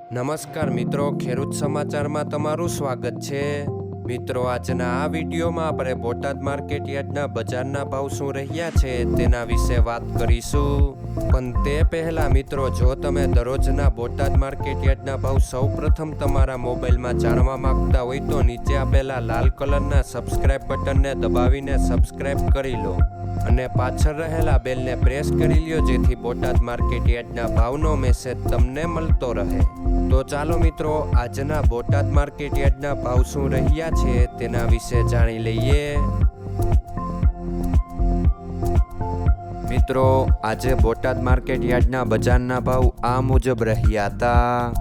નમસ્કાર મિત્રો, ખેડૂત સમાચારમાં તમારું સ્વાગત છે. મિત્રો, આજના આ વિડીયોમાં આપણે બોટાદ માર્કેટ યાર્ડના બજારના ભાવ શું રહ્યા છે તેના વિશે વાત કરીશું. પણ તે પહેલાં મિત્રો, જો તમે દરરોજના બોટાદ માર્કેટ યાર્ડના ભાવ સૌપ્રથમ તમારા મોબાઈલમાં જાણવા માંગતા હોય તો નીચે આપેલા લાલ કલરના સબસ્ક્રાઇબ બટનને દબાવીને સબસ્ક્રાઇબ કરી લો અને પાછળ રહેલા બેલને પ્રેસ કરી લ્યો, જેથી બોટાદ માર્કેટ યાર્ડના ભાવનો મેસેજ તમને મળતો રહે. તો ચાલો મિત્રો, આજના બોટાદ માર્કેટ યાર્ડના ભાવ શું રહ્યા છે તેના વિશે જાણી લઈએ. મિત્રો, આજે બોટાદ માર્કેટ યાર્ડના બજારના ભાવ આ મુજબ રહ્યા હતા.